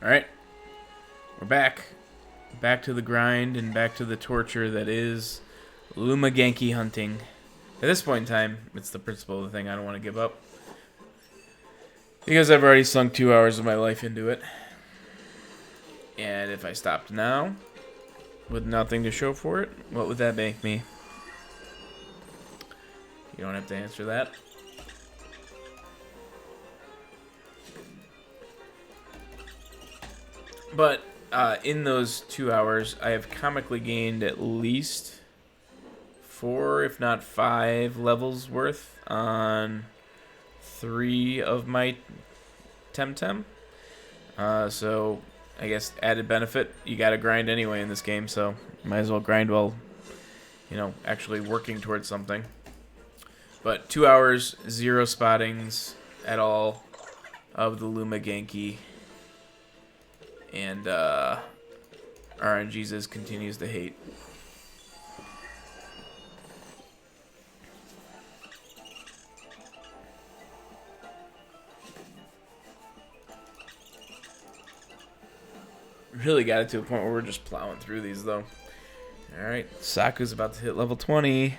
Alright. We're back. Back to the grind and back to the torture that is Luma Ganki hunting. At this point in time, it's the principle of the thing I don't want to give up. Because I've already sunk 2 hours of my life into it. And if I stopped now, with nothing to show for it, what would that make me? You don't have to answer that. But in those 2 hours, I have comically gained at least 4, if not 5 levels worth on 3 of my Temtem. So I guess added benefit, you gotta grind anyway in this game, so might as well grind while, you know, actually working towards something. But 2 hours, 0 spottings at all of the Luma Ganki. And RNGesus continues to hate. Really got it to a point where we're just plowing through these, though. Alright, Saku's about to hit level 20.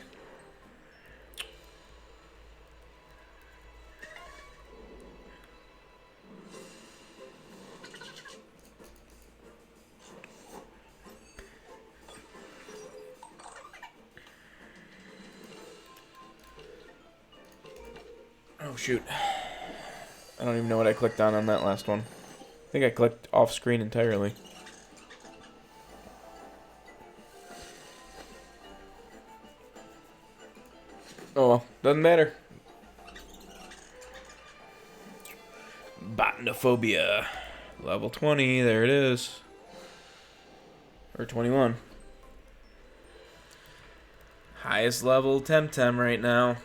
Oh, shoot. I don't even know what I clicked on that last one. I think I clicked off screen entirely. Oh well, doesn't matter. Botanophobia. Level 20, there it is. Or 21. Highest level Temtem right now.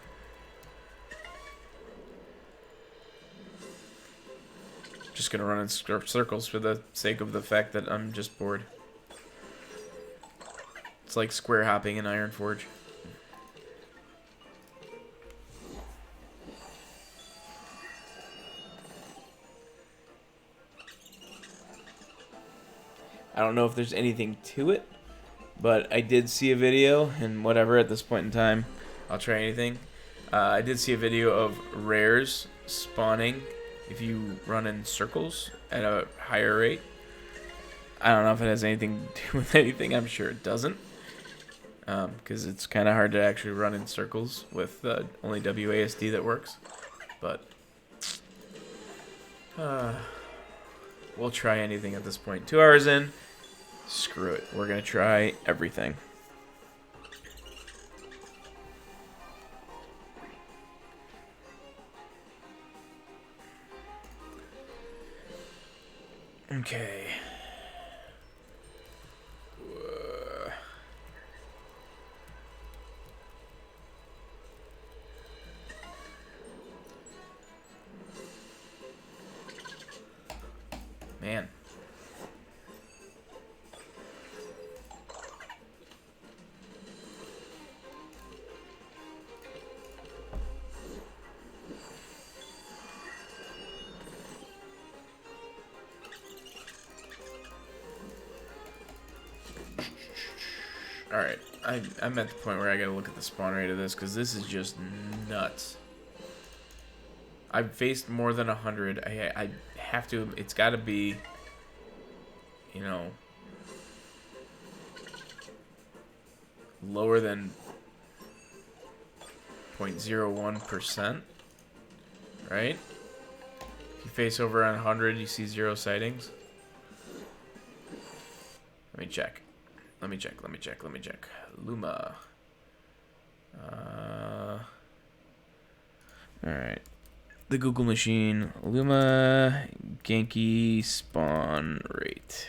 Just gonna run in circles for the sake of the fact that I'm just bored. It's like square hopping in Ironforge. I don't know if there's anything to it, but I did see a video, and whatever at this point in time, I'll try anything. I did see a video of rares spawning if you run in circles at a higher rate. I don't know if it has anything to do with anything. I'm sure it doesn't. Because it's kind of hard to actually run in circles with only WASD that works. But we'll try anything at this point. 2 hours in. Screw it. We're going to try everything. Okay. Man. Alright, I'm at the point where I gotta look at the spawn rate of this, because this is just nuts. I've faced more than 100. I have to, it's gotta be, you know, lower than 0.01%, right? If you face over 100, you see 0 sightings. Let me check. Let me check. Luma. Alright. The Google machine. Luma Ganki spawn rate.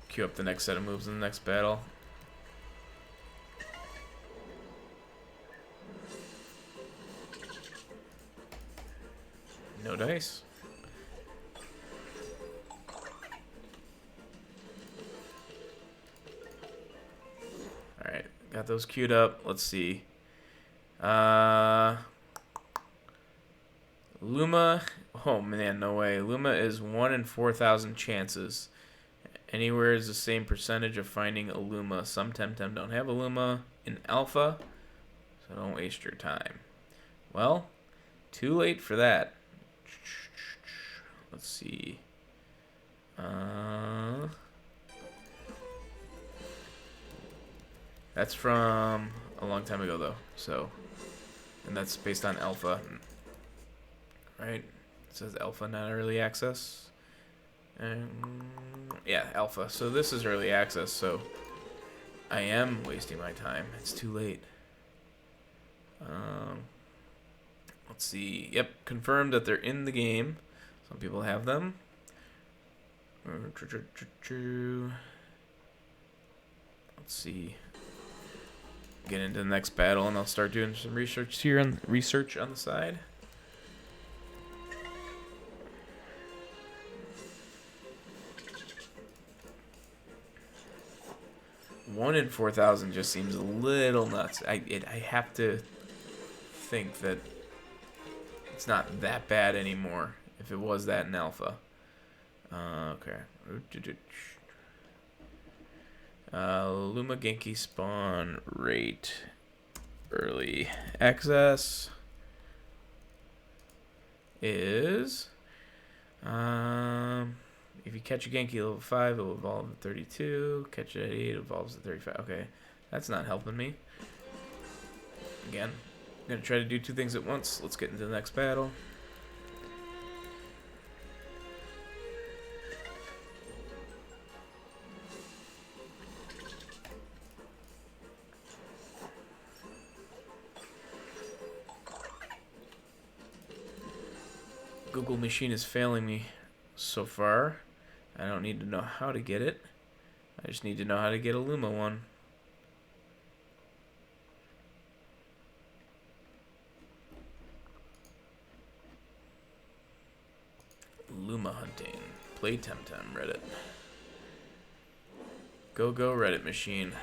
Queue up the next set of moves in the next battle. No dice. Alright, got those queued up. Let's see. Luma. Oh man, no way. Luma is 1 in 4,000 chances. Anywhere is the same percentage of finding a Luma. Some Temtem don't have a Luma in alpha, so don't waste your time. Well, too late for that. Let's see. That's from a long time ago, though. So, and that's based on alpha, right? It says alpha, not early access. Yeah, alpha. So this is early access. So I am wasting my time. It's too late. Let's see. Yep, confirmed that they're in the game. Some people have them. Let's see. Get into the next battle, and I'll start doing some research here on the side. One in 4,000 just seems a little nuts. I have to think that it's not that bad anymore. If it was that in alpha. Okay. Luma Ganki spawn rate. Early access is if you catch a Ganki level 5, it will evolve at 32. Catch it at 8, it evolves at 35. Okay, that's not helping me. Again, I'm going to try to do two things at once. Let's get into the next battle. Google machine is failing me so far. I don't need to know how to get it. I just need to know how to get a Luma one. Luma hunting. Play Temtem Reddit. Go Reddit machine.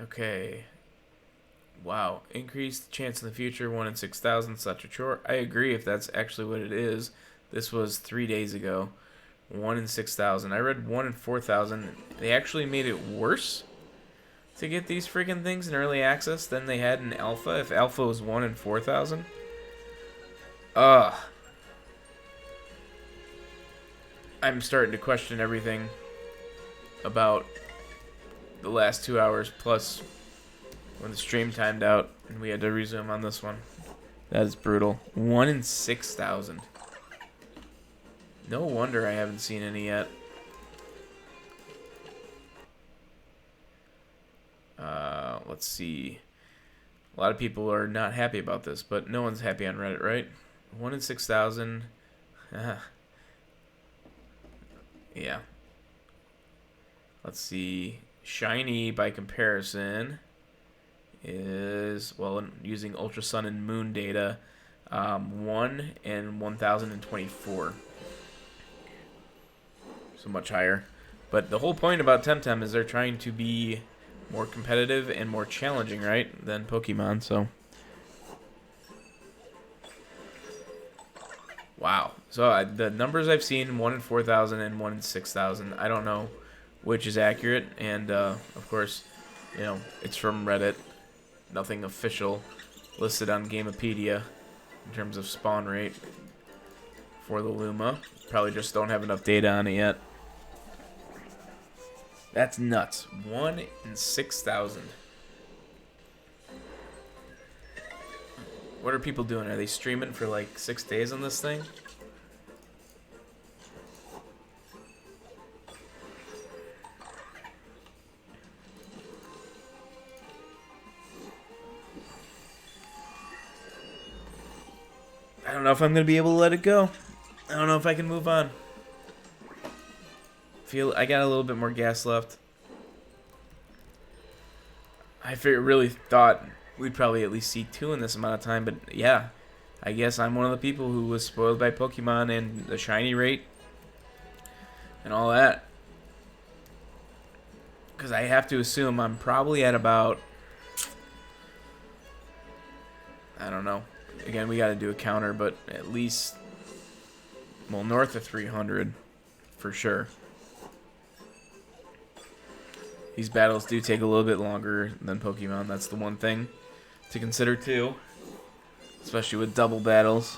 Okay. Wow. Increased chance in the future, 1 in 6,000, such a chore. I agree if that's actually what it is. This was 3 days ago. 1 in 6,000. I read 1 in 4,000. They actually made it worse to get these freaking things in early access than they had in alpha. If alpha was 1 in 4,000. I'm starting to question everything about the last 2 hours plus when the stream timed out and we had to resume on this one. That is brutal. 1 in 6,000. No wonder I haven't seen any yet. Let's see. A lot of people are not happy about this, but no one's happy on Reddit, right? 1 in 6,000. Yeah. Let's see. Shiny, by comparison, is, well, using Ultra Sun and Moon data, 1 in 1,024. So much higher. But the whole point about Temtem is they're trying to be more competitive and more challenging, right, than Pokemon, so. Wow. So the numbers I've seen, 1 in 4,000 and 1 in 6,000. I don't know which is accurate, and of course, you know, it's from Reddit. Nothing official listed on Gamepedia in terms of spawn rate for the Luma. Probably just don't have enough data on it yet. That's nuts. 1 in 6,000. What are people doing? Are they streaming for like 6 days on this thing? I don't know if I'm going to be able to let it go. I don't know if I can move on. I got a little bit more gas left. I really thought we'd probably at least see 2 in this amount of time, but yeah, I guess I'm one of the people who was spoiled by Pokemon and the shiny rate and all that. Because I have to assume I'm probably at about, I don't know. Again, we got to do a counter, but at least, well, north of 300 for sure. These battles do take a little bit longer than Pokemon. That's the one thing to consider too, especially with double battles.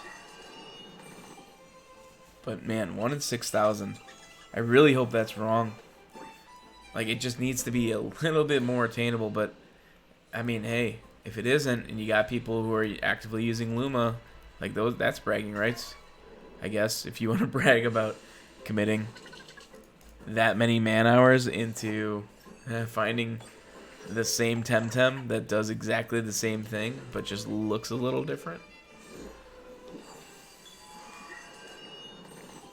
But man, 1 in 6,000. I really hope that's wrong. Like, it just needs to be a little bit more attainable. But I mean, hey, if it isn't, and you got people who are actively using Luma, like that's bragging rights, I guess. If you want to brag about committing that many man hours into finding the same Temtem that does exactly the same thing, but just looks a little different.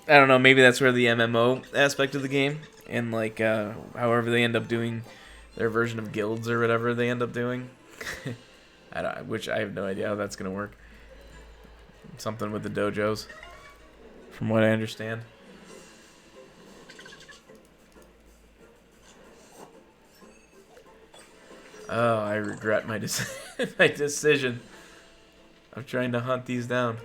I don't know, maybe that's where the MMO aspect of the game, and like however they end up doing their version of guilds or whatever they end up doing. Which I have no idea how that's going to work. Something with the dojos, from what I understand. Oh, I regret my my decision of trying to hunt these down.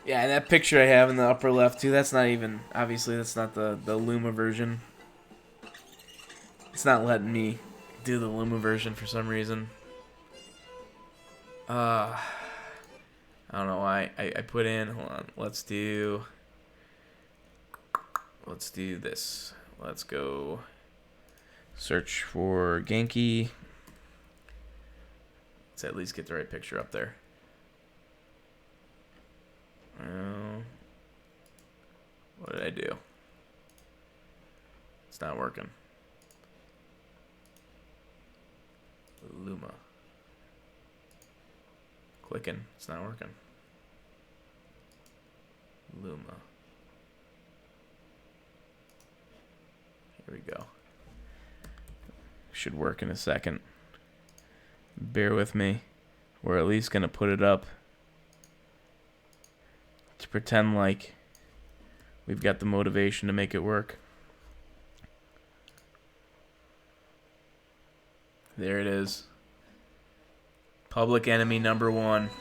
Yeah, and that picture I have in the upper left too, that's not even, obviously that's not the Luma version. It's not letting me do the Luma version for some reason. I don't know why. I put in, hold on, let's do this. Let's go search for Ganki. Let's at least get the right picture up there. What did I do? It's not working. Luma. Clicking. It's not working. Luma. Here we go. Should work in a second. Bear with me. We're at least going to put it up to pretend like we've got the motivation to make it work. There it is. Public enemy number 1.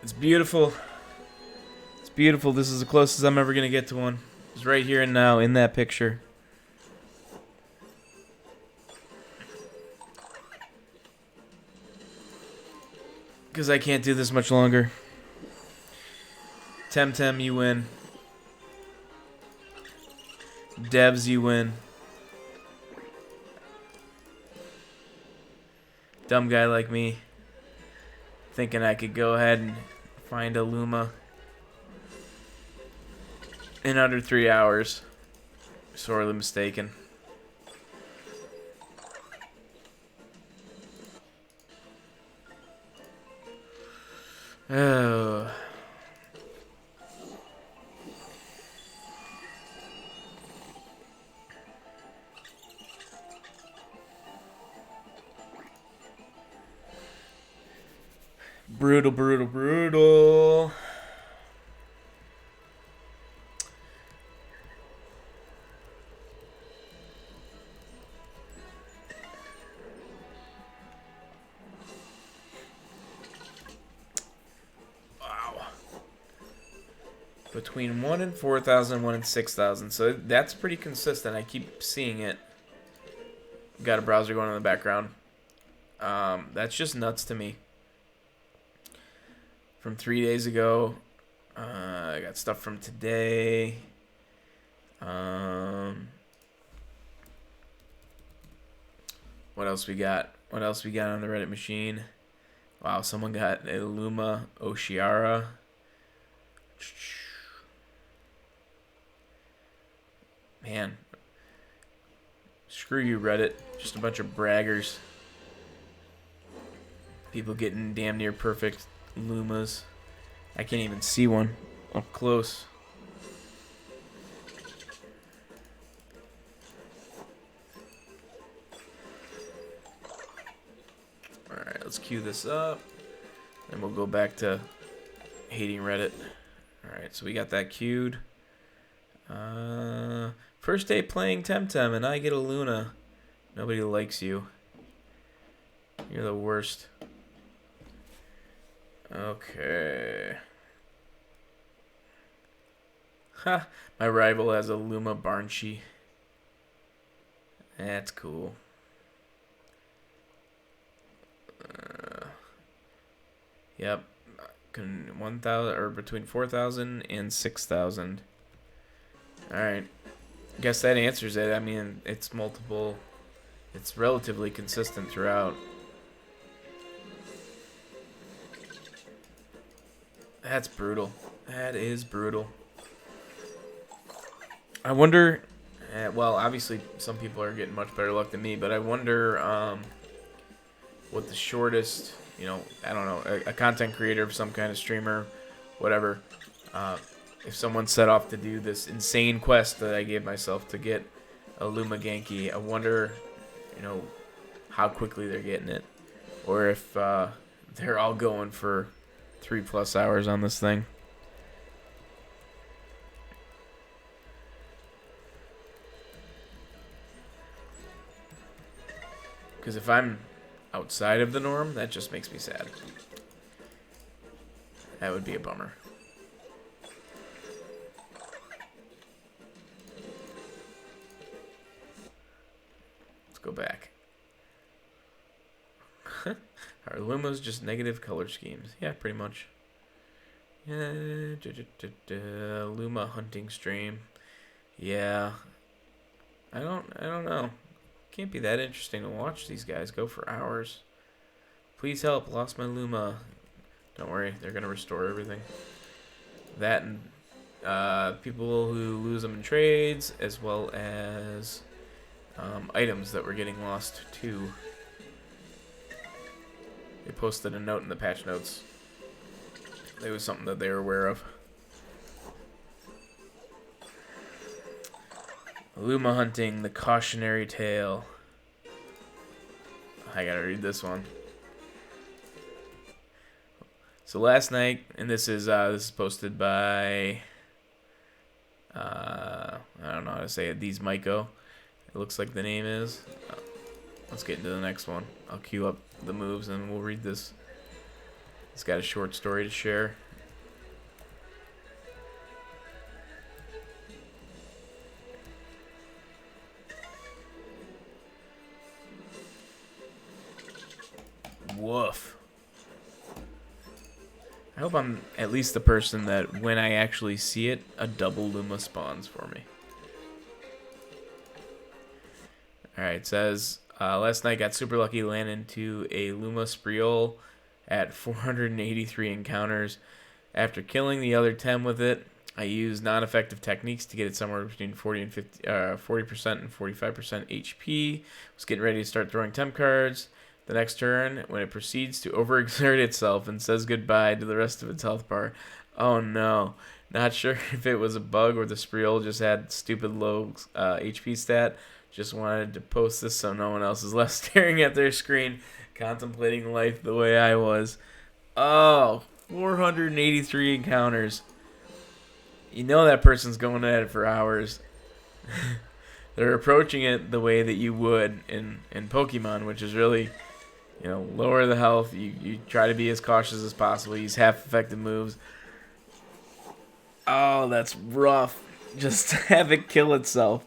It's beautiful. It's beautiful. This is the closest I'm ever going to get to one. It's right here and now in that picture. Because I can't do this much longer. Temtem, you win. Devs, you win. Dumb guy like me, thinking I could go ahead and find a Luma in under 3 hours. Sorely mistaken. Oh. Brutal, brutal, brutal. Wow. Between 1 and 4,000, 1 and 6,000. So that's pretty consistent. I keep seeing it. Got a browser going in the background. That's just nuts to me. From 3 days ago. I got stuff from today. What else we got? What else we got on the Reddit machine? Wow, someone got a Luma Oshiara. Man. Screw you, Reddit. Just a bunch of braggers. People getting damn near perfect Lumas. I can't even see one up close. Alright, let's queue this up. And we'll go back to hating Reddit. Alright, so we got that queued. First day playing Temtem, and I get a Luna. Nobody likes you. You're the worst. Okay. Ha! My rival has a Luma Barnshee. That's cool. Yep. 1,000 or between 4,000 and 6,000. Alright. Guess that answers it. I mean, it's multiple. It's relatively consistent throughout. That's brutal. That is brutal. I wonder. Well, obviously, some people are getting much better luck than me, but I wonder what the shortest, you know, I don't know, a content creator of some kind of streamer, whatever, if someone set off to do this insane quest that I gave myself to get a Luma Ganki, I wonder, you know, how quickly they're getting it, or if they're all going for 3+ hours on this thing. Because if I'm outside of the norm, that just makes me sad. That would be a bummer. Let's go back. Are Lumas just negative color schemes? Yeah, pretty much. Yeah, Luma hunting stream. Yeah. I don't know. Can't be that interesting to watch these guys go for hours. Please help, lost my Luma. Don't worry, they're gonna restore everything. That and people who lose them in trades, as well as items that were getting lost too. They posted a note in the patch notes. It was something that they were aware of. Luma hunting, the cautionary tale. I gotta read this one. So last night, and this is posted by I don't know how to say it. These Myco. It looks like the name is. Let's get into the next one. I'll queue up the moves and we'll read this. It's got a short story to share. Woof. I hope I'm at least the person that when I actually see it, a double Luma spawns for me. Alright, it says, last night got super lucky, landed into a Luma Spreol at 483 encounters. After killing the other 10 with it, I used non-effective techniques to get it somewhere between 40% and 45% HP. Was getting ready to start throwing temp cards. The next turn, when it proceeds to overexert itself and says goodbye to the rest of its health bar. Oh no. Not sure if it was a bug or the Spreol just had stupid low HP stat. Just wanted to post this so no one else is left staring at their screen, contemplating life the way I was. Oh, 483 encounters. You know that person's going at it for hours. They're approaching it the way that you would in Pokemon, which is really, you know, lower the health. You try to be as cautious as possible. Use half-effective moves. Oh, that's rough. Just have it kill itself.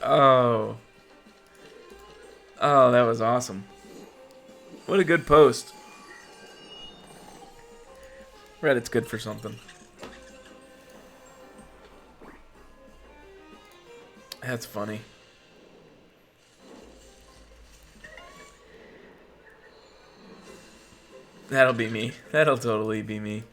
Oh. Oh, that was awesome. What a good post. Reddit's good for something. That's funny. That'll be me. That'll totally be me.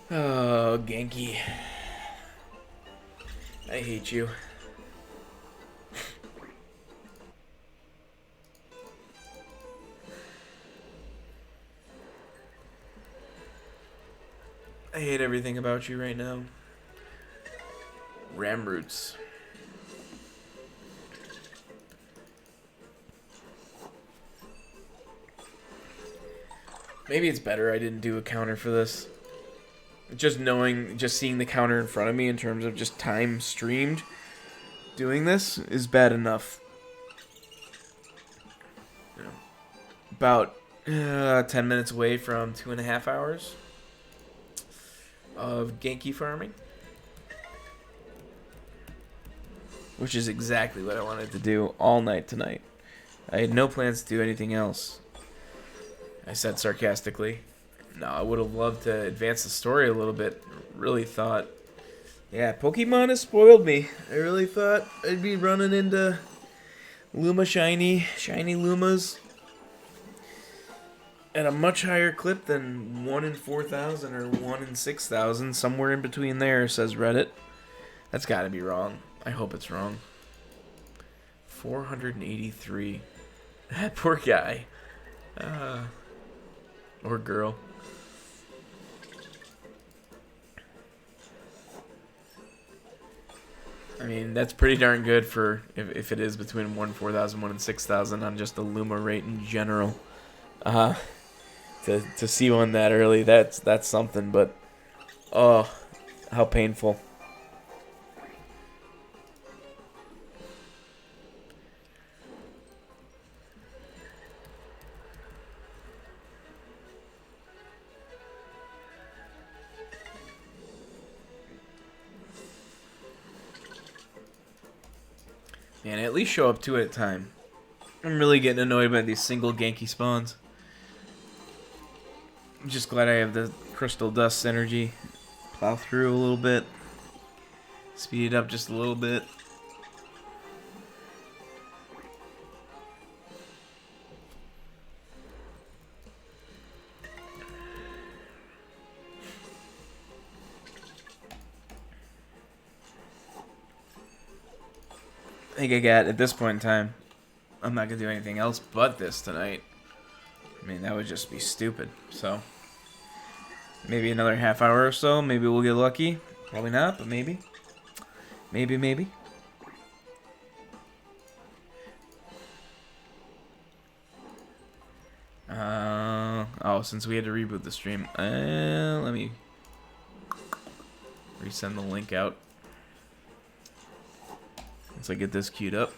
Oh, Ganki. I hate you. I hate everything about you right now. Ram roots. Maybe it's better I didn't do a counter for this. Just seeing the counter in front of me in terms of just time streamed doing this is bad enough. You know, about 10 minutes away from 2.5 hours of Ganki farming. Which is exactly what I wanted to do all night tonight. I had no plans to do anything else. I said sarcastically. No, I would have loved to advance the story a little bit. Really thought... Yeah, Pokemon has spoiled me. I really thought I'd be running into Luma shiny Lumas at a much higher clip than 1 in 4,000 or 1 in 6,000. Somewhere in between there, says Reddit. That's gotta be wrong. I hope it's wrong. 483. That poor guy. Or girl. I mean, that's pretty darn good for if it is between 1 in 4,000, 1 in 6,000 on just the Luma rate in general. To see one that early, that's something, but oh, how painful. Man, at least show up 2 at a time. I'm really getting annoyed by these single Ganki spawns. I'm just glad I have the Crystal Dust Synergy. Plow through a little bit. Speed it up just a little bit. I think I got, at this point in time, I'm not going to do anything else but this tonight. I mean, that would just be stupid. So, maybe another half hour or so. Maybe we'll get lucky. Probably not, but maybe. Maybe. Oh, since we had to reboot the stream. Let me resend the link out. Once I get this queued up.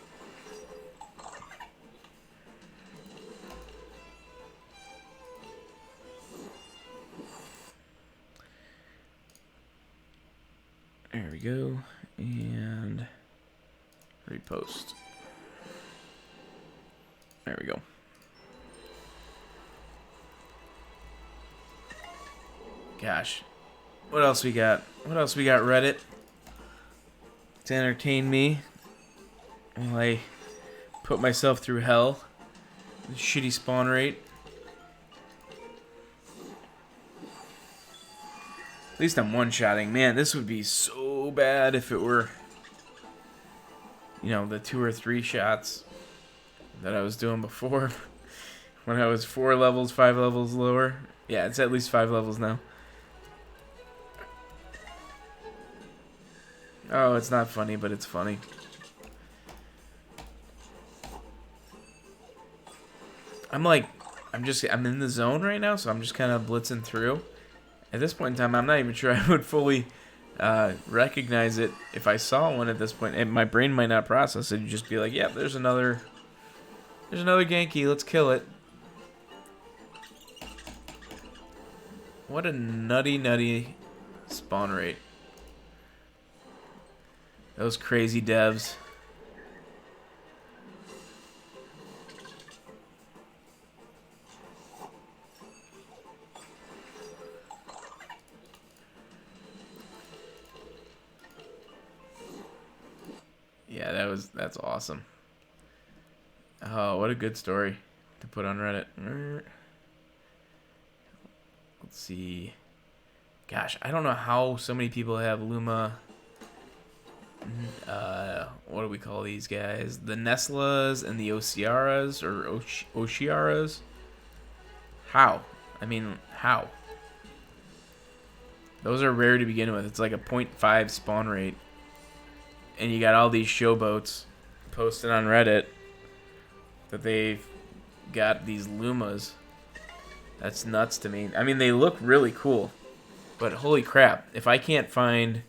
There we go. And repost. There we go. Gosh. What else we got? Reddit to entertain me while I put myself through hell. Shitty spawn rate. At least I'm one-shotting. Man, this would be so bad if it were, you know, the 2 or 3 shots that I was doing before. When I was 4 levels, 5 levels lower. Yeah, it's at least 5 levels now. Oh, it's not funny, but it's funny. I'm in the zone right now, so I'm just kind of blitzing through. At this point in time, I'm not even sure I would fully recognize it if I saw one at this point. And my brain might not process it. It'd just be like, yeah, there's another Ganki. Let's kill it. What a nutty spawn rate. Those crazy devs. Yeah, that's awesome. Oh, what a good story to put on Reddit. Let's see. Gosh, I don't know how so many people have Luma. What do we call these guys? The Nestlas and the Ociaras or Oshiaras. How? I mean, how? Those are rare to begin with. It's like a 0.5 spawn rate. And you got all these showboats posted on Reddit that they've got these Lumas. That's nuts to me. I mean, they look really cool. But holy crap, if I can't find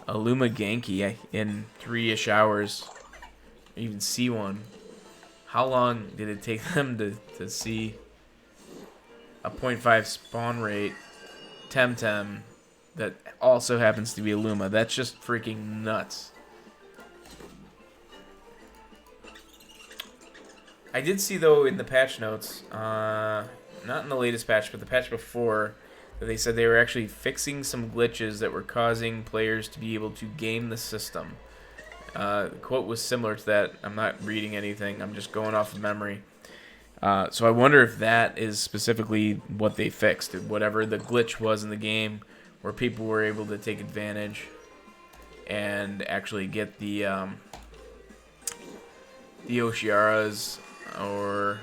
a Luma Ganki in 3-ish hours, or even see one, how long did it take them to see a 0.5 spawn rate Temtem that also happens to be a Luma? That's just freaking nuts. I did see, though, in the patch notes, not in the latest patch, but the patch before, that they said they were actually fixing some glitches that were causing players to be able to game the system. The quote was similar to that. I'm not reading anything. I'm just going off of memory. So I wonder if that is specifically what they fixed. Whatever the glitch was in the game where people were able to take advantage and actually get the Oshiaras or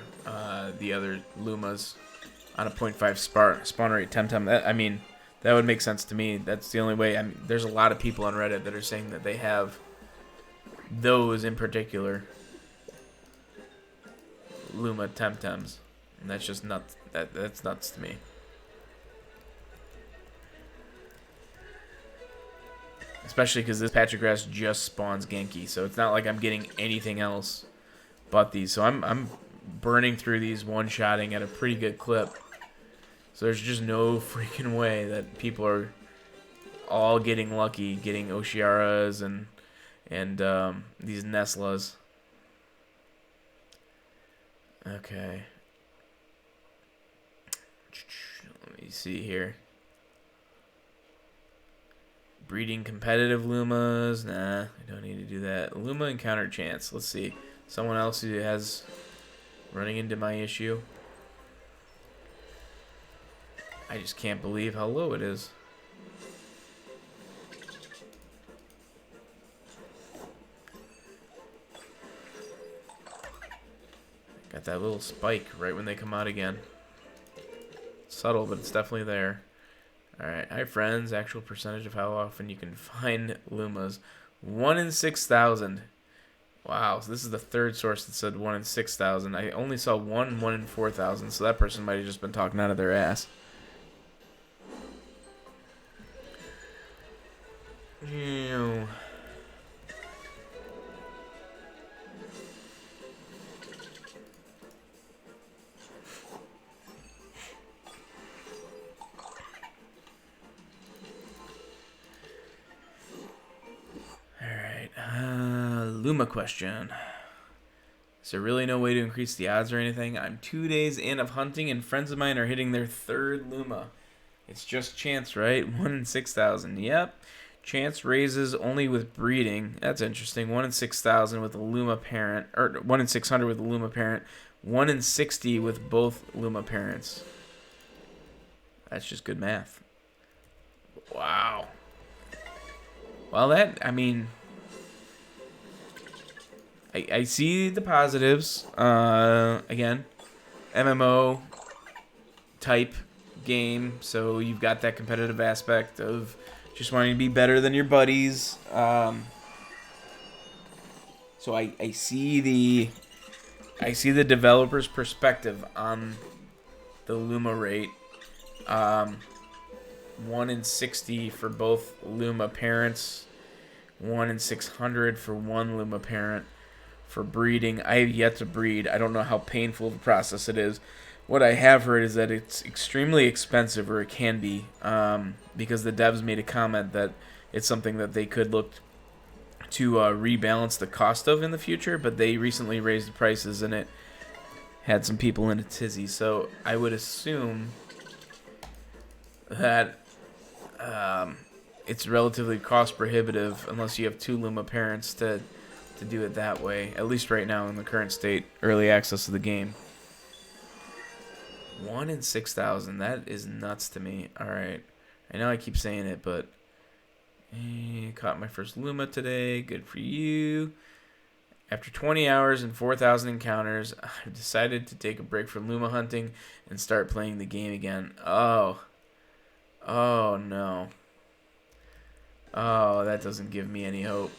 the other Lumas on a 0.5 spawn rate Temtem. That would make sense to me. That's the only way. I mean, there's a lot of people on Reddit that are saying that they have those in particular Luma Temtems, and that's just nuts. That's nuts to me. Especially because this patch of grass just spawns Ganki, so it's not like I'm getting anything else but these. So I'm burning through these one-shotting at a pretty good clip. So there's just no freaking way that people are all getting lucky, getting Oshiaras and these Nestlas. Okay. Let me see here. Breeding competitive Lumas. Nah, I don't need to do that. Luma encounter chance. Let's see. Someone else who has running into my issue. I just can't believe how low it is. Got that little spike right when they come out again. Subtle, but it's definitely there. Alright, hi friends. Actual percentage of how often you can find Lumas. 1 in 6,000. Wow, so this is the third source that said 1 in 6,000. I only saw one in 4,000, so that person might have just been talking out of their ass. Ew. Luma question. Is there really no way to increase the odds or anything? I'm 2 days in of hunting and friends of mine are hitting their 3rd Luma. It's just chance, right? 1 in 6,000. Yep. Chance raises only with breeding. That's interesting. 1 in 6,000 with a Luma parent. Or 1 in 600 with a Luma parent. 1 in 60 with both Luma parents. That's just good math. Wow. Well, I see the positives. Again, MMO type game, so you've got that competitive aspect of just wanting to be better than your buddies. So I see the developer's perspective on the Luma rate. 1 in 60 for both Luma parents. 1 in 600 for one Luma parent. For breeding, I have yet to breed. I don't know how painful of a process it is. What I have heard is that it's extremely expensive, or it can be, because the devs made a comment that it's something that they could look to rebalance the cost of in the future, but they recently raised the prices and it had some people in a tizzy. So I would assume that it's relatively cost prohibitive unless you have 2 Luma parents to do it that way, at least right now in the current state, early access of the game. 1 in 6,000, that is nuts to me. Alright, I know I keep saying it, but caught my first Luma today. Good for you. After 20 hours and 4,000 encounters, I've decided to take a break from Luma hunting and start playing the game again. Oh. Oh, no. Oh, that doesn't give me any hope.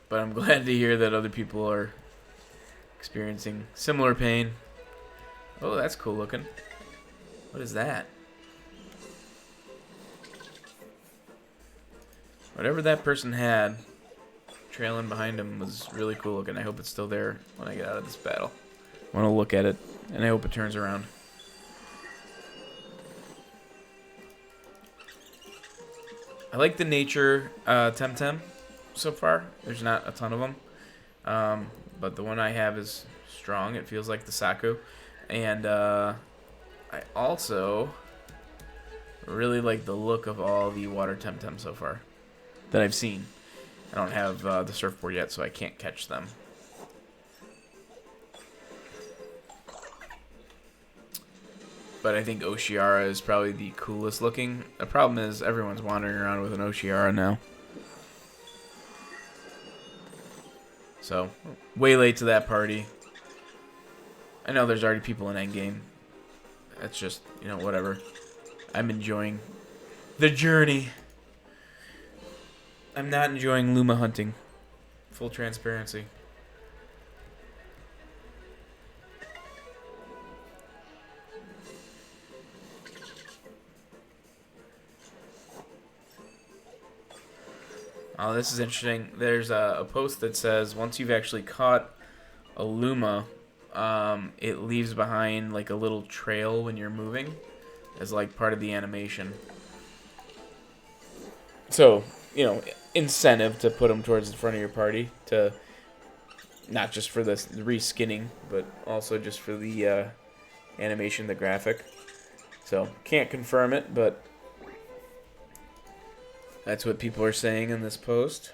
But I'm glad to hear that other people are experiencing similar pain. Oh, that's cool looking. What is that? Whatever that person had trailing behind him was really cool looking. I hope it's still there when I get out of this battle. I want to look at it, and I hope it turns around. I like the nature Temtem so far. There's not a ton of them. But the one I have is strong. It feels like the Saku. And I also really like the look of all the water Temtem so far that I've seen. I don't have the surfboard yet, so I can't catch them. But I think Oshiara is probably the coolest looking. The problem is everyone's wandering around with an Oshiara now. So, way late to that party. I know there's already people in endgame. That's just, whatever. I'm enjoying the journey. I'm not enjoying Luma hunting. Full transparency. Oh, this is interesting. There's a post that says once you've actually caught a Luma, it leaves behind like a little trail when you're moving as like part of the animation. So, incentive to put them towards the front of your party, to not just for the reskinning, but also just for the animation, the graphic. So, can't confirm it, but that's what people are saying in this post.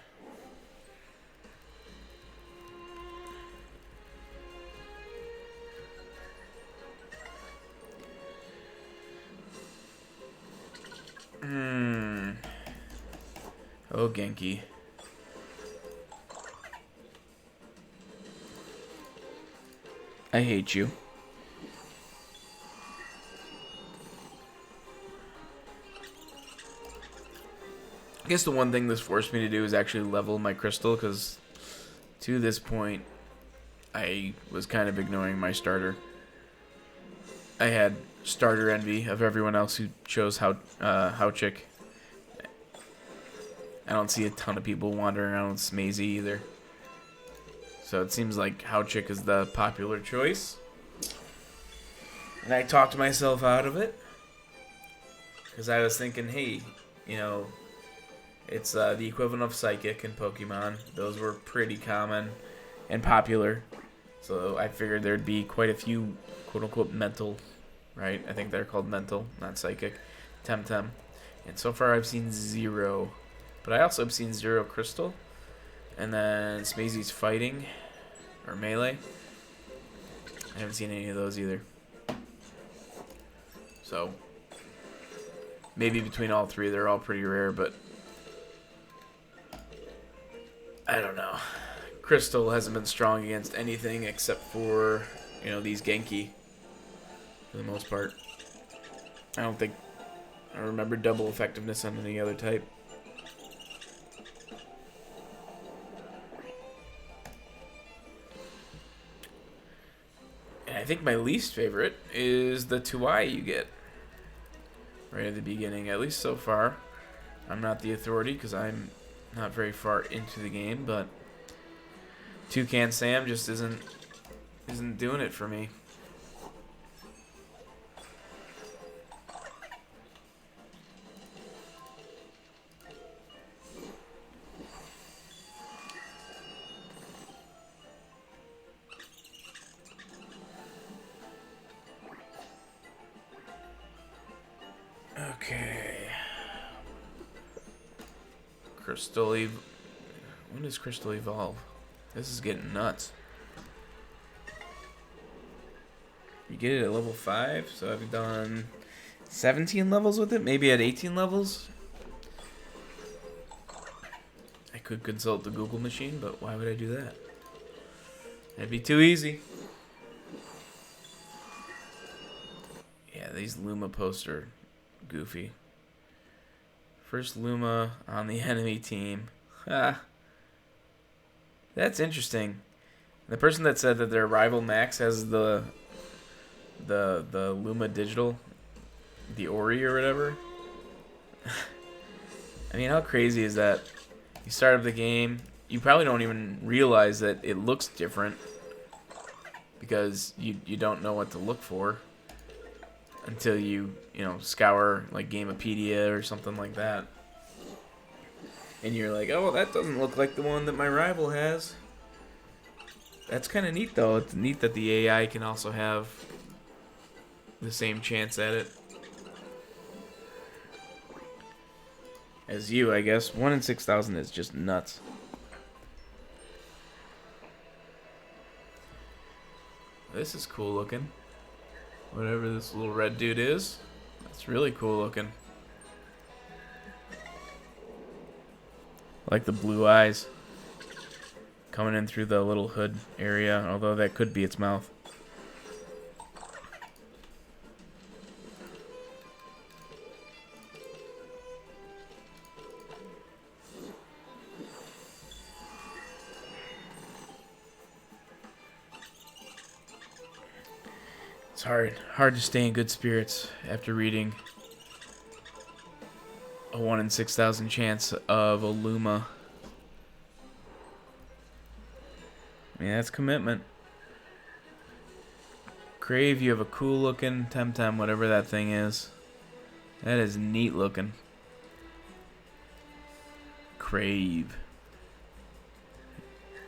Oh, Ganki. I hate you. I guess the one thing this forced me to do is actually level my crystal, because to this point, I was kind of ignoring my starter. I had starter envy of everyone else who chose Hauchik. I don't see a ton of people wandering around with Smazy either. So it seems like Hauchik is the popular choice. And I talked myself out of it. Because I was thinking, hey, it's the equivalent of Psychic in Pokemon. Those were pretty common and popular. So I figured there'd be quite a few quote-unquote mental, right? I think they're called mental, not Psychic, Temtem. And so far I've seen 0. But I also have seen 0 Crystal. And then Smazy's Fighting, or Melee. I haven't seen any of those either. So, maybe between all 3, they're all pretty rare, but I don't know. Crystal hasn't been strong against anything except for, these Ganki, for the most part. I don't think I remember double effectiveness on any other type. And I think my least favorite is the Tuai you get right at the beginning, at least so far. I'm not the authority because I'm not very far into the game, but Toucan Sam just isn't doing it for me. Okay. When does Crystal evolve? This is getting nuts. You get it at level 5, so I've done 17 levels with it? Maybe at 18 levels? I could consult the Google machine, but why would I do that? That'd be too easy. Yeah, these Luma posts are goofy. First Luma on the enemy team. Ah, that's interesting. The person that said that their rival Max has the Luma digital, the Ori or whatever. I mean, how crazy is that? You start up the game, you probably don't even realize that it looks different because you don't know what to look for until you scour like Gamepedia or something like that. And you're like, oh, that doesn't look like the one that my rival has. That's kind of neat, though. It's neat that the AI can also have the same chance at it as you, I guess. 1 in 6,000 is just nuts. This is cool looking. Whatever this little red dude is, that's really cool looking. I like the blue eyes coming in through the little hood area, although that could be its mouth. It's hard to stay in good spirits after reading a 1 in 6,000 chance of a Luma. I mean, that's commitment. Crave, you have a cool looking Temtem, whatever that thing is. That is neat looking. Crave.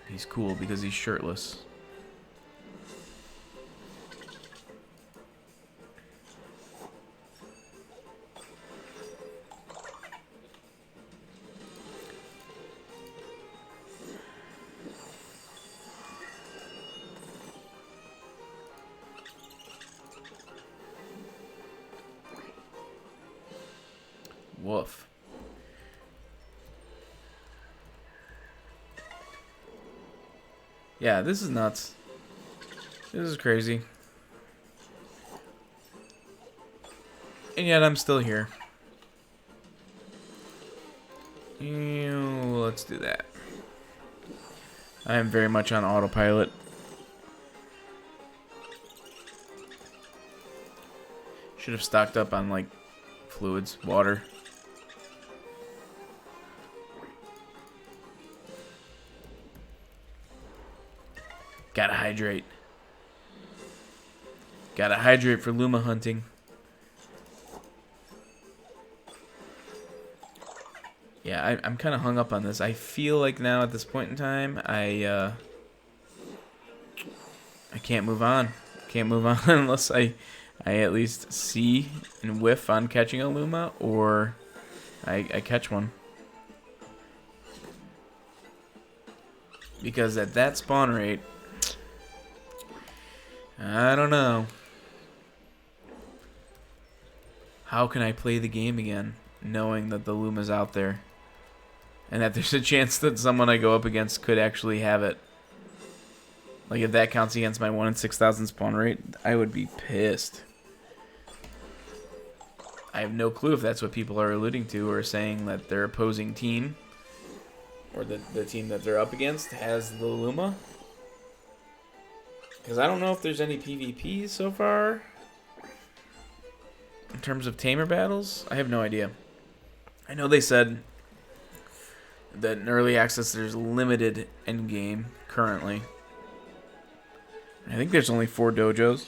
He's cool because he's shirtless. Woof. Yeah, this is nuts. This is crazy. And yet I'm still here. Let's do that. I am very much on autopilot. Should have stocked up on like fluids, water. Gotta hydrate. Gotta hydrate for Luma hunting. Yeah, I'm kind of hung up on this. I feel like now at this point in time, I can't move on. Can't move on unless I at least see and whiff on catching a Luma, or I catch one. Because at that spawn rate, I don't know. How can I play the game again knowing that the Luma's out there? And that there's a chance that someone I go up against could actually have it. Like, if that counts against my 1 in 6,000 spawn rate, I would be pissed. I have no clue if that's what people are alluding to, or saying that their opposing team, or the team that they're up against, has the Luma. Because I don't know if there's any PvPs so far. In terms of tamer battles, I have no idea. I know they said that in early access there's limited endgame currently. I think there's only 4 dojos.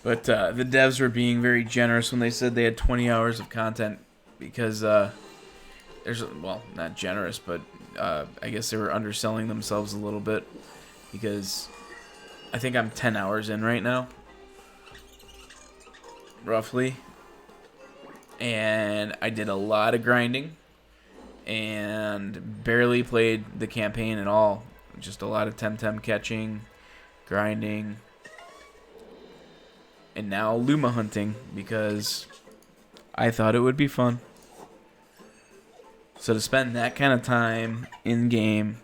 But the devs were being very generous when they said they had 20 hours of content, because there's, well, not generous, but I guess they were underselling themselves a little bit, because I think I'm 10 hours in right now, roughly. And I did a lot of grinding and barely played the campaign at all. Just a lot of Temtem catching, grinding, and now Luma hunting because I thought it would be fun. So to spend that kind of time in game,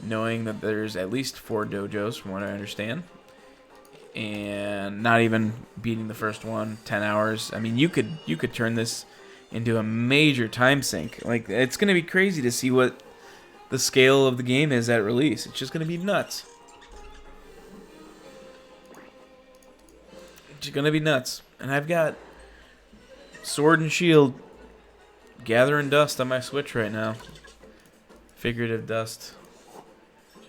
knowing that there's at least 4 dojos from what I understand, and not even beating the first one, 10 hours. I mean, you could turn this into a major time sink. Like, it's going to be crazy to see what the scale of the game is at release. It's just going to be nuts. It's going to be nuts. And I've got Sword and Shield gathering dust on my Switch right now. Figurative dust.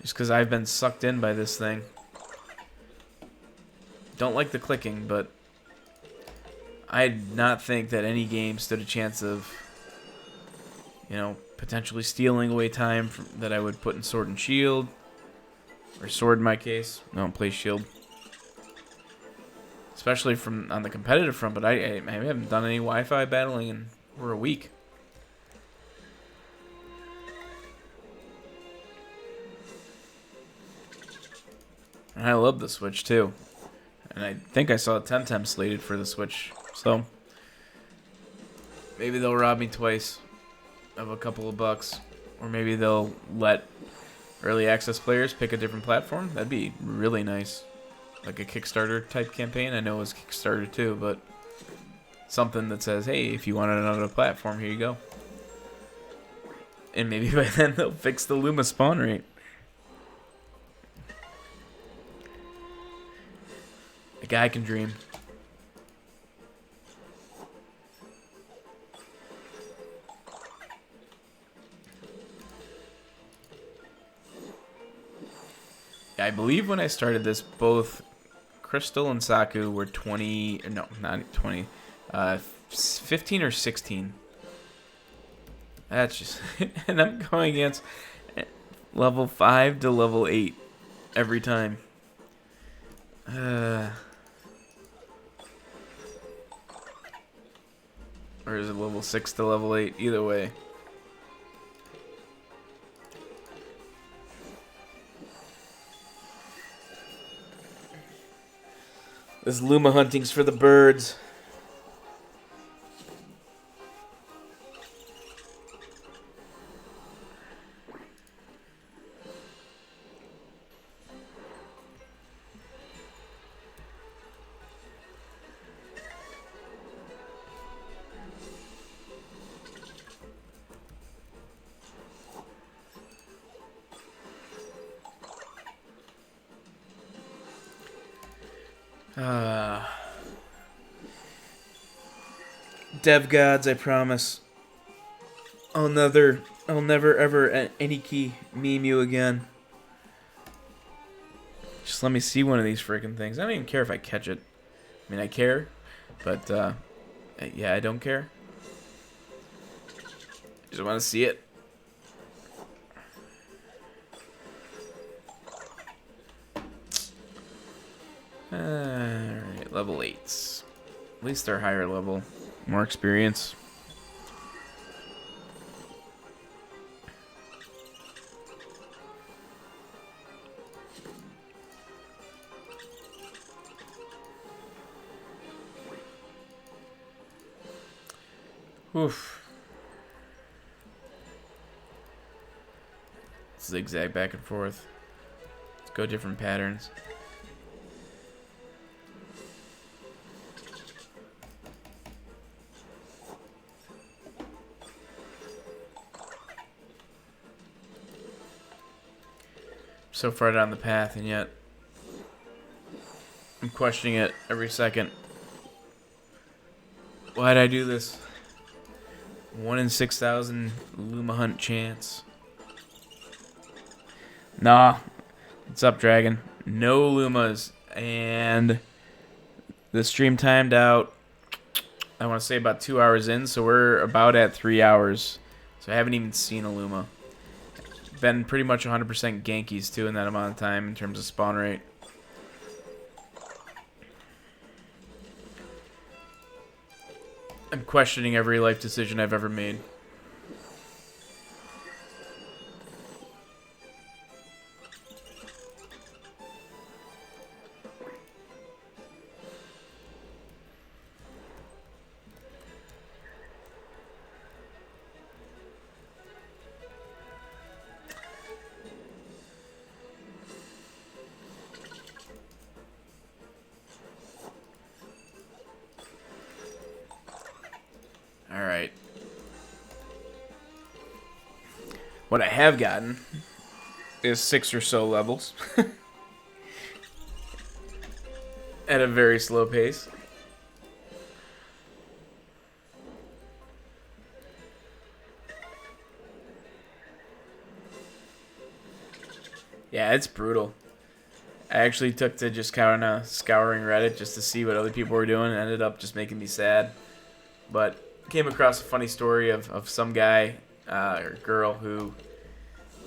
Just because I've been sucked in by this thing. Don't like the clicking, but I did not think that any game stood a chance of, potentially stealing away time that I would put in Sword and Shield. Or Sword in my case. I don't play Shield. Especially on the competitive front, but I haven't done any Wi-Fi battling in over a week. And I love the Switch too. And I think I saw Temtem slated for the Switch. So maybe they'll rob me twice of a couple of bucks. Or maybe they'll let early access players pick a different platform. That'd be really nice. Like a Kickstarter type campaign. I know it was Kickstarter too, but something that says, hey, if you want it on another platform, here you go. And maybe by then they'll fix the Luma spawn rate. A guy can dream. I believe when I started this, both Crystal and Saku were 20... No, not 20. 15 or 16. That's just... And I'm going against level 5 to level 8 every time. Or is it level 6 to level 8? Either way. This Luma hunting's for the birds. Dev gods, I promise. I'll never ever any key meme you again. Just let me see one of these freaking things. I don't even care if I catch it. I mean, I care, but yeah, I don't care. Just want to see it. Alright, level 8s. At least they're higher level. More experience. Oof. Zigzag back and forth. Let's go different patterns. So far down the path, and yet I'm questioning it every second. Why'd I do this? 1 in 6,000 Luma hunt chance. Nah. What's up, Dragon? No Lumas. And the stream timed out, I want to say about 2 hours in, so we're about at 3 hours. So I haven't even seen a Luma. Been pretty much 100% Gankis too in that amount of time in terms of spawn rate. I'm questioning every life decision I've ever made. What I have gotten is 6 or so levels at a very slow pace. Yeah, it's brutal. I actually took to just kind of scouring Reddit just to see what other people were doing, and ended up just making me sad. But came across a funny story of some guy or girl who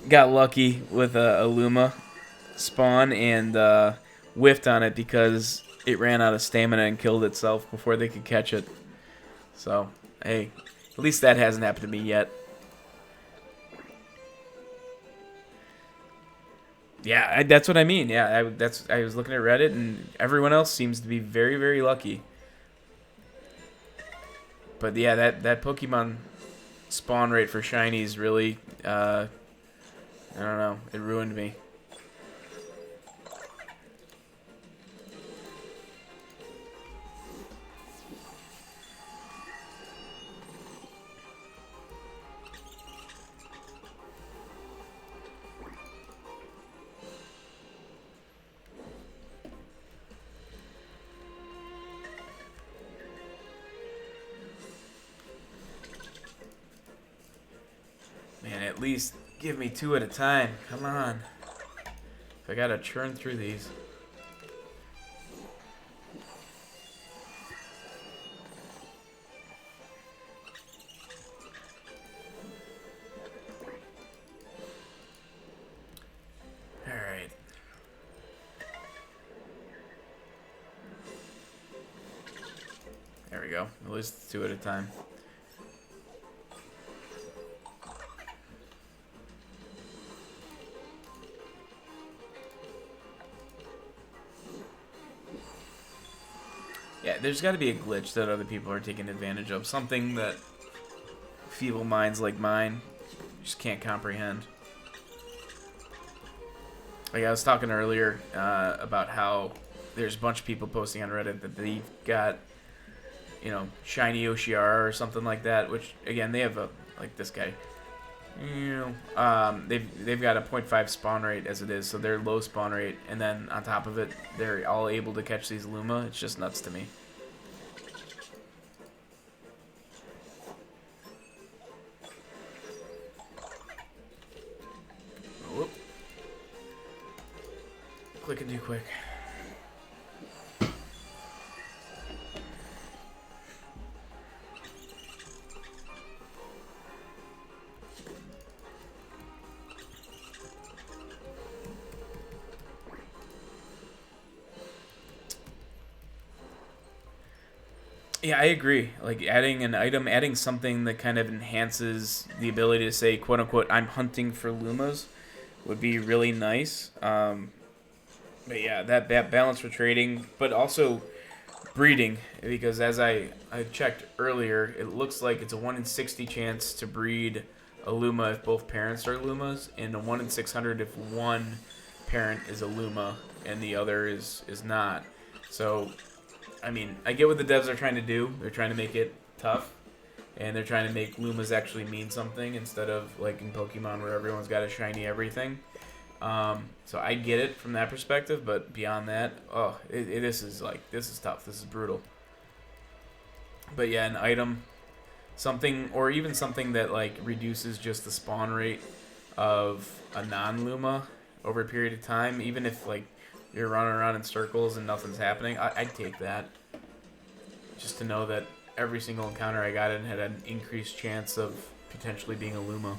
got lucky with a Luma spawn and whiffed on it because it ran out of stamina and killed itself before they could catch it. So, hey, at least that hasn't happened to me yet. Yeah, that's what I mean. Yeah, I was looking at Reddit, and everyone else seems to be very, very lucky. But yeah, that Pokemon spawn rate for shinies really, I don't know, it ruined me. Man, at least give me 2 at a time. Come on. I gotta churn through these. Alright. There we go. At least 2 at a time. Yeah, there's got to be a glitch that other people are taking advantage of. Something that feeble minds like mine just can't comprehend. Like I was talking earlier about how there's a bunch of people posting on Reddit that they've got, you know, shiny Oshiara or something like that. Which again, they have a like this guy. You know, they've got a 0.5 spawn rate as it is, so they're low spawn rate, and then on top of it, they're all able to catch these Luma. It's just nuts to me. Whoop. Clicking too quick. Yeah, I agree. Like adding an item, adding something that kind of enhances the ability to say, "quote unquote," I'm hunting for Lumas, would be really nice. But yeah, that balance for trading, but also breeding, because as I checked earlier, it looks like it's a 1 in 60 chance to breed a Luma if both parents are Lumas, and a 1 in 600 if one parent is a Luma and the other is not. So I mean, I get what the devs are trying to do. They're trying to make it tough, and they're trying to make Lumas actually mean something instead of like in Pokemon where everyone's got a shiny everything. So I get it from that perspective, but beyond that, this is tough. This is brutal. But yeah, an item, something, or even something that like reduces just the spawn rate of a non-Luma over a period of time, even if like you're running around in circles and nothing's happening, I'd take that. Just to know that every single encounter I got in had an increased chance of potentially being a Luma.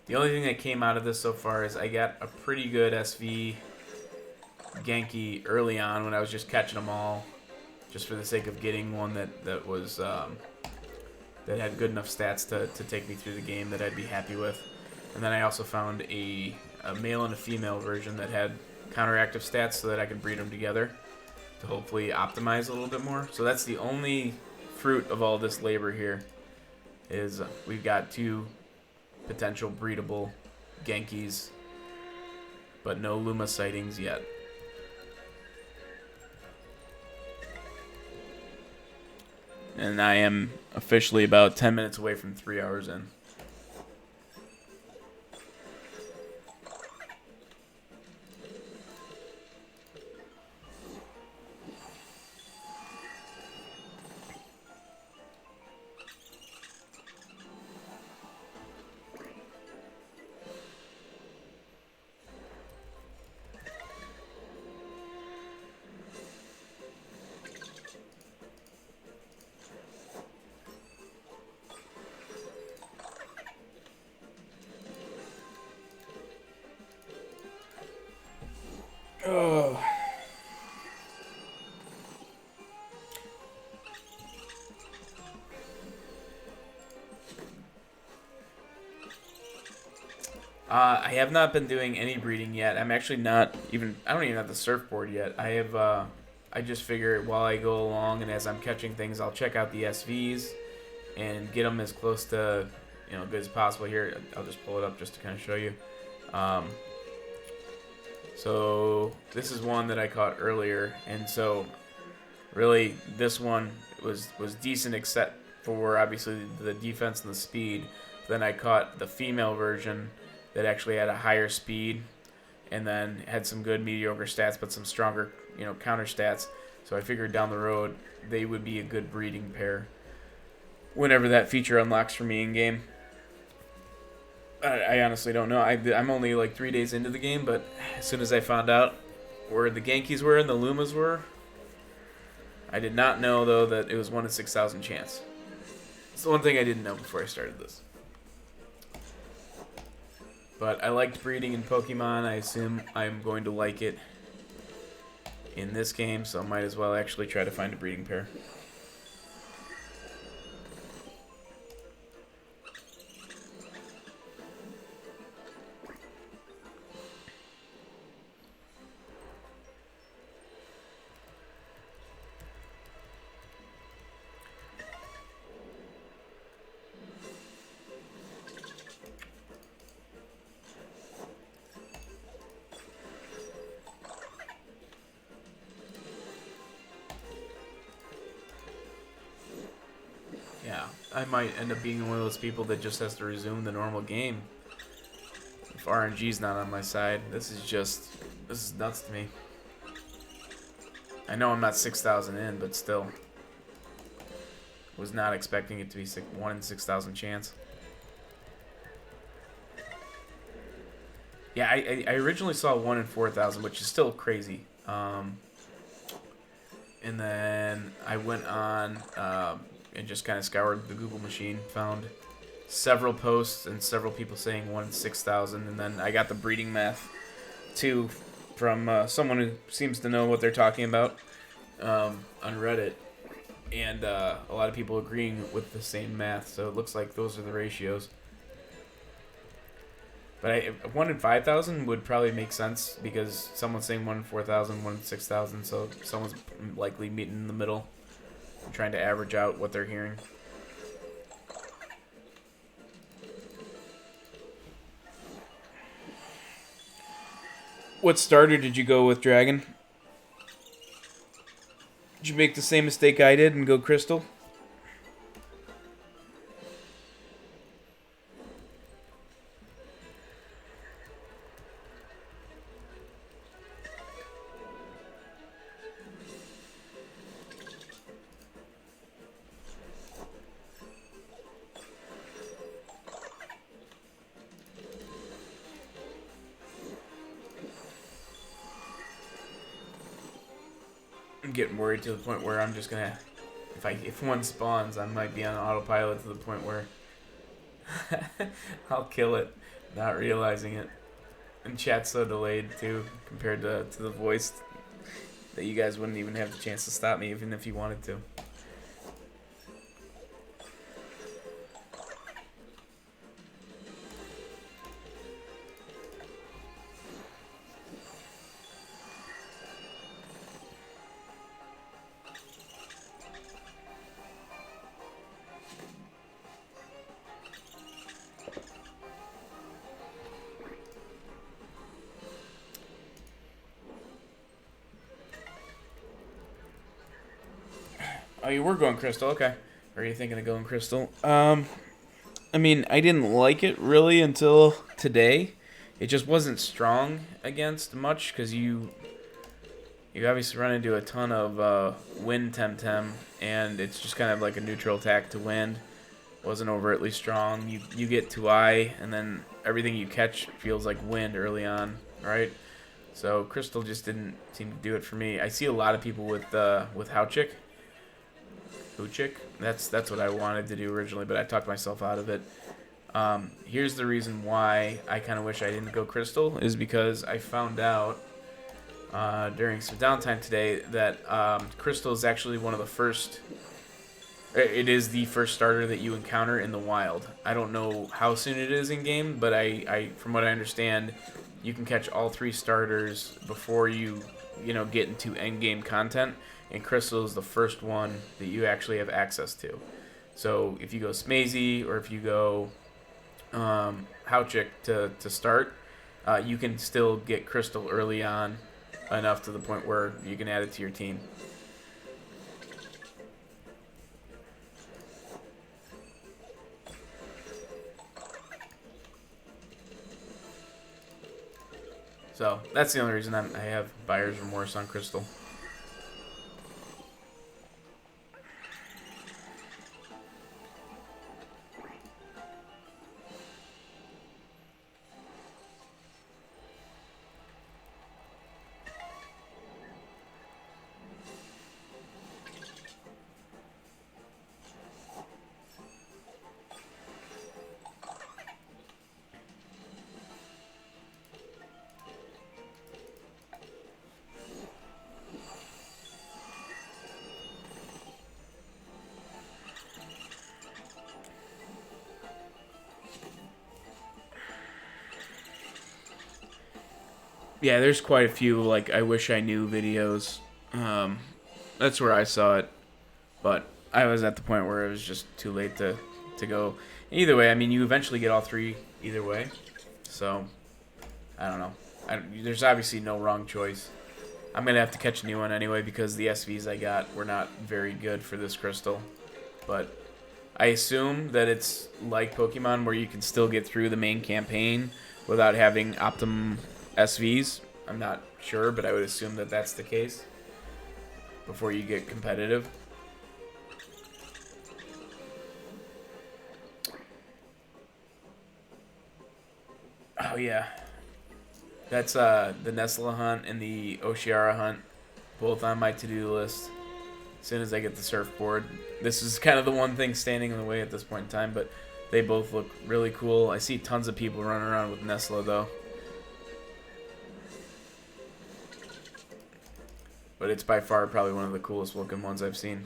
The only thing that came out of this so far is I got a pretty good SV Ganki early on when I was just catching them all, just for the sake of getting one that was that had good enough stats to take me through the game that I'd be happy with. And then I also found a male and a female version that had counteractive stats so that I could breed them together to hopefully optimize a little bit more. So that's the only fruit of all this labor here. is we've got 2 potential breedable Gankis, but no Luma sightings yet. And I am officially about 10 minutes away from 3 hours in. Oh. I have not been doing any breeding yet. I'm actually not even. I don't even have the surfboard yet. I have. I just figure while I go along and as I'm catching things, I'll check out the SVs and get them as close to good as possible. Here, I'll just pull it up just to kind of show you. So this is one that I caught earlier, and so really this one was decent except for obviously the defense and the speed. Then I caught the female version that actually had a higher speed and then had some good mediocre stats but some stronger counter stats. So I figured down the road they would be a good breeding pair whenever that feature unlocks for me in game. I honestly don't know. I'm only like 3 days into the game, but as soon as I found out where the Gankis were and the Lumas were, I did not know, though, that it was 1 in 6,000 chance. It's the one thing I didn't know before I started this. But I liked breeding in Pokemon. I assume I'm going to like it in this game, so I might as well actually try to find a breeding pair. Yeah, I might end up being one of those people that just has to resume the normal game. If RNG's not on my side, this is nuts to me. I know I'm not 6,000 in, but still. Was not expecting it to be 1 in 6,000 chance. Yeah, I originally saw 1 in 4,000, which is still crazy. And then I went on and just kind of scoured the Google machine, found several posts and several people saying 1 in 6,000, and then I got the breeding math too from someone who seems to know what they're talking about on Reddit, and a lot of people agreeing with the same math, so it looks like those are the ratios. But 1 in 5,000 would probably make sense because someone's saying 1 in 4,000, 1 in 6,000, so someone's likely meeting in the middle, trying to average out what they're hearing. What starter did you go with, Dragon? Did you make the same mistake I did and go Crystal? I'm getting worried to the point where I'm just gonna, if one spawns, I might be on autopilot to the point where I'll kill it, not realizing it. And chat's so delayed too, compared to the voice, that you guys wouldn't even have the chance to stop me, even if you wanted to. Oh, you were going crystal, okay. Or are you thinking of going crystal? I mean, I didn't like it really until today. It just wasn't strong against much because you obviously run into a ton of wind Temtem, and it's just kind of like a neutral attack to wind. Wasn't overtly strong. You get 2i, and then everything you catch feels like wind early on, right? So crystal just didn't seem to do it for me. I see a lot of people with Hauchik. Huchik. That's what I wanted to do originally, but I talked myself out of it. Here's the reason why I kind of wish I didn't go crystal is because I found out during some downtime today that crystal is actually one of the first. It is the first starter that you encounter in the wild. I don't know how soon it is in game, but I from what I understand, you can catch all 3 starters before you get into end game content, and crystal is the first one that you actually have access to. So if you go Smazy or if you go Hauchik to start, you can still get crystal early on enough to the point where you can add it to your team. So that's the only reason I have buyer's remorse on crystal. Yeah, there's quite a few, like, I wish I knew videos. That's where I saw it. But I was at the point where it was just too late to go. Either way, I mean, you eventually get all 3 either way. So, I don't know. There's obviously no wrong choice. I'm going to have to catch a new one anyway because the SVs I got were not very good for this crystal. But I assume that it's like Pokemon where you can still get through the main campaign without having optimum SVs. I'm not sure, but I would assume that that's the case before you get competitive. Oh yeah, that's the Nesla hunt and the Oshiara hunt, both on my to-do list. As soon as I get the surfboard, this is kind of the one thing standing in the way at this point in time, but they both look really cool. I see tons of people running around with Nesla though. But it's by far probably one of the coolest looking ones I've seen.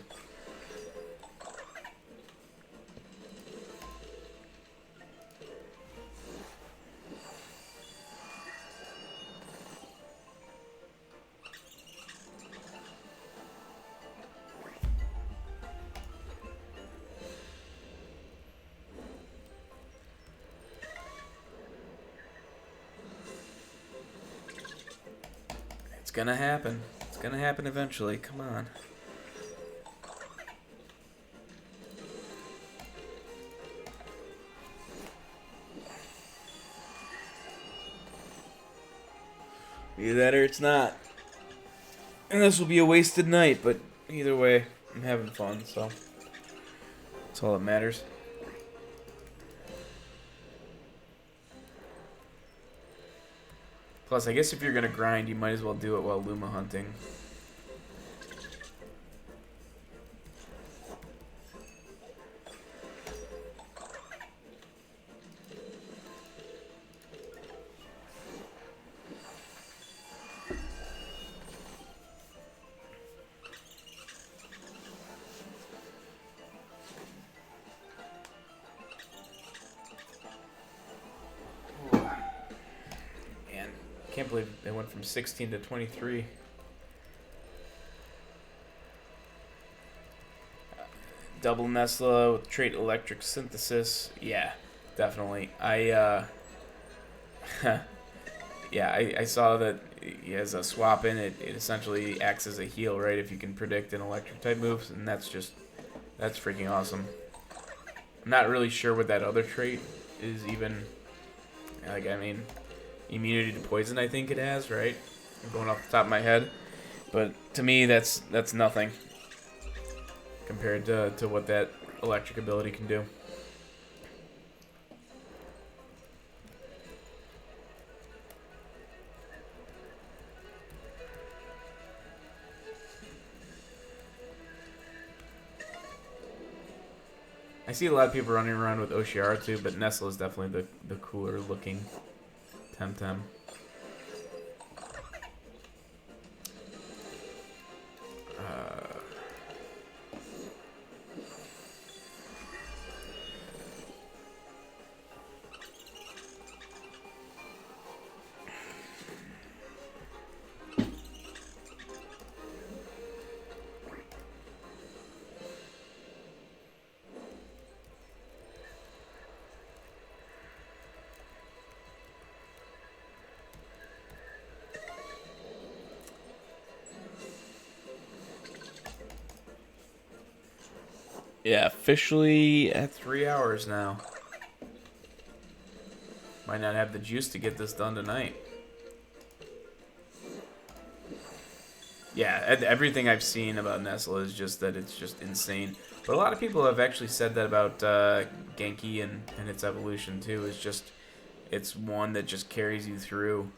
It's gonna happen. It's gonna happen eventually. Come on. Either that or it's not. And this will be a wasted night, but either way, I'm having fun, so that's all that matters. Plus, I guess if you're gonna grind, you might as well do it while Luma hunting. I can't believe they went from 16 to 23. Double Nesla with trait electric synthesis. Yeah, definitely. Yeah, I saw that he has a swap in it. It essentially acts as a heal, right? If you can predict an electric type moves, and that's freaking awesome. I'm not really sure what that other trait is even. Like, I mean, immunity to poison, I think it has, right? I'm going off the top of my head, but to me, that's nothing compared to what that electric ability can do. I see a lot of people running around with Oshiara too, but Nestle is definitely the cooler looking Temtem. Yeah, officially at 3 hours now. Might not have the juice to get this done tonight. Yeah, everything I've seen about Nestle is just that it's just insane. But a lot of people have actually said that about Ganki and its evolution too. Is just it's one that just carries you through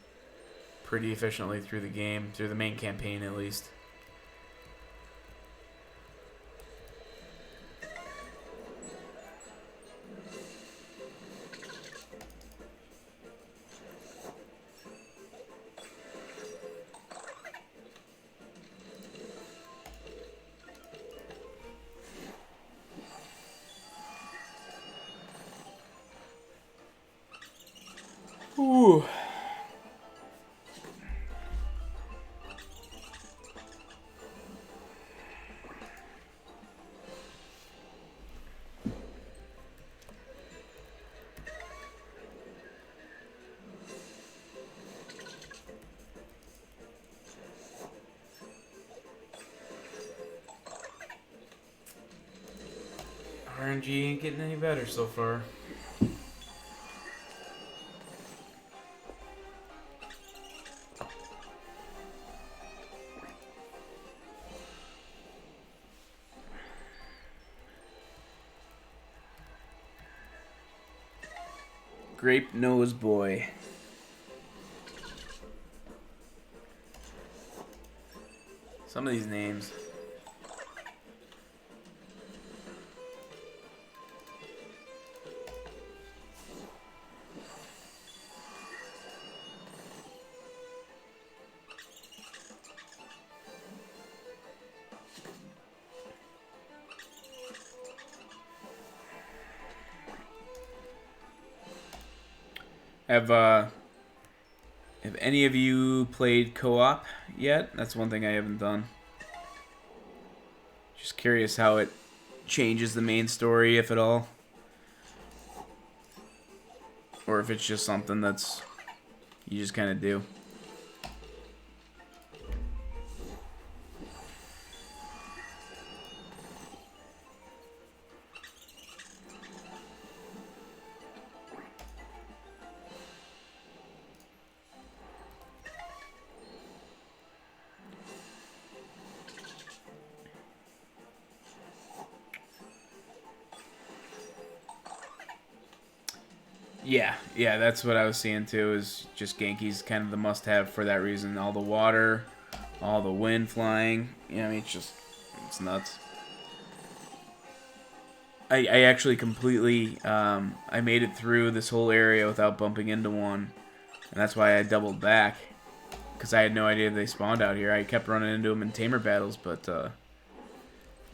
pretty efficiently through the game, through the main campaign at least. Ooh. RNG ain't getting any better so far. Grape Nose Boy. Some of these names. Have any of you played co-op yet? That's one thing I haven't done. Just curious how it changes the main story, if at all. Or if it's just something that's you just kind of do. Yeah, that's what I was seeing too, is just Genki's kind of the must-have for that reason. All the water, all the wind flying. You know, I mean, it's nuts. I actually completely, I made it through this whole area without bumping into one. And that's why I doubled back. Because I had no idea they spawned out here. I kept running into them in tamer battles, but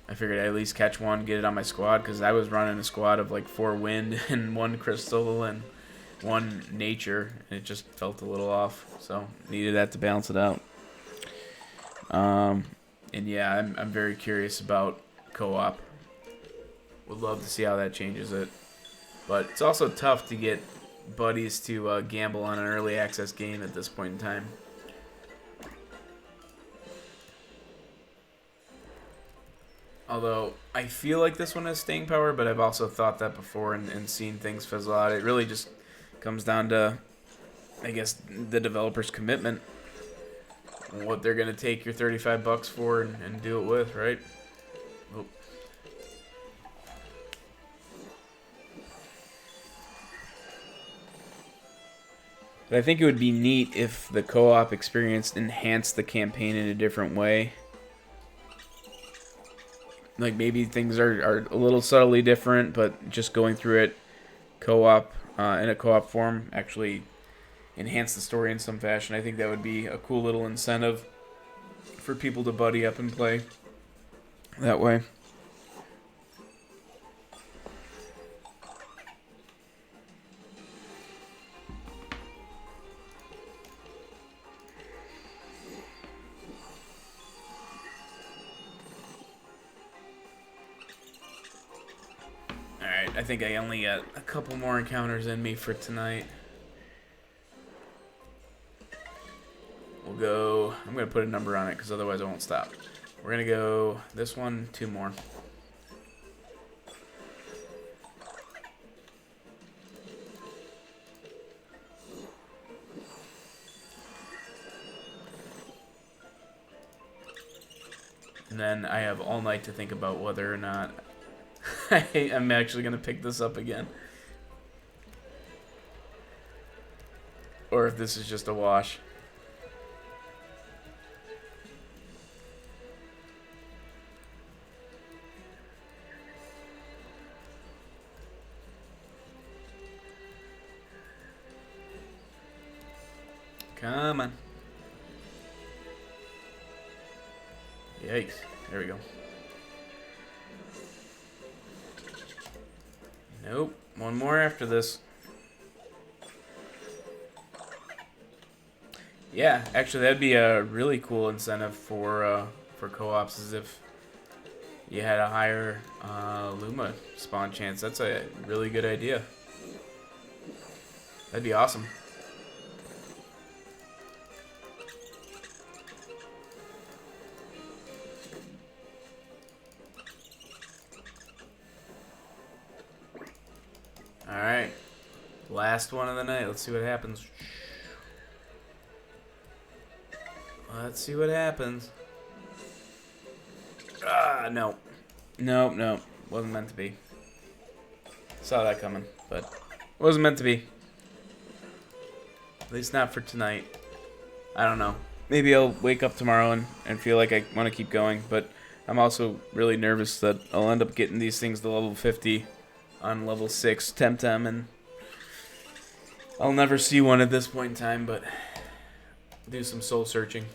I figured I'd at least catch one, get it on my squad, because I was running a squad of like 4 wind and 1 crystal and 1 nature, and it just felt a little off. So needed that to balance it out. And yeah, I'm very curious about co-op. Would love to see how that changes it. But it's also tough to get buddies to gamble on an early access game at this point in time. Although, I feel like this one has staying power, but I've also thought that before and seen things fizzle out. It really just comes down to, I guess, the developer's commitment. What they're going to take your $35 for and do it with, right? Oh. But I think it would be neat if the co-op experience enhanced the campaign in a different way. Like maybe things are a little subtly different, but just going through it co-op in a co-op form actually enhance the story in some fashion. I think that would be a cool little incentive for people to buddy up and play that way. Alright, I think I only got a couple more encounters in me for tonight. We'll go, I'm going to put a number on it because otherwise I won't stop. We're going to go this one, 2 more. And then I have all night to think about whether or not I'm actually going to pick this up again. Or if this is just a wash. Come on. Yikes. There we go. Nope. One more after this. Yeah, actually that'd be a really cool incentive for co-ops, is if you had a higher Luma spawn chance. That's a really good idea. That'd be awesome. Alright. Last one of the night. Let's see what happens. Let's see what happens. Ah, no. Nope, nope. Wasn't meant to be. Saw that coming, but wasn't meant to be. At least not for tonight. I don't know. Maybe I'll wake up tomorrow and feel like I want to keep going, but I'm also really nervous that I'll end up getting these things to level 50 on level 6 Temtem, and I'll never see one at this point in time, but do some soul searching.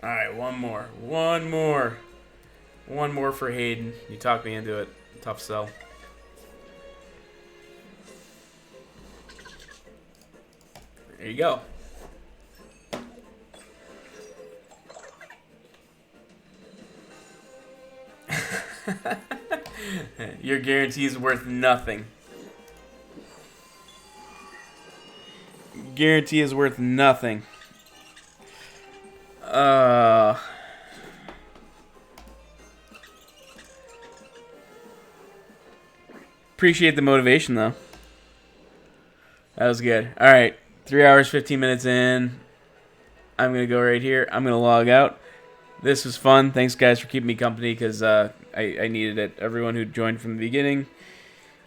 Alright, one more. One more. One more for Hayden. You talked me into it. Tough sell. There you go. Your guarantee is worth nothing. Guarantee is worth nothing. Appreciate the motivation, though. That was good. Alright, 3 hours, 15 minutes in. I'm going to go right here. I'm going to log out. This was fun. Thanks, guys, for keeping me company, because I needed it. Everyone who joined from the beginning,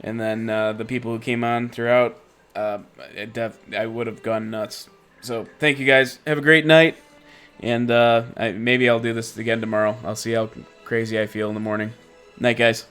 and then the people who came on throughout, I would have gone nuts. So thank you, guys. Have a great night, and maybe I'll do this again tomorrow. I'll see how crazy I feel in the morning. Night, guys.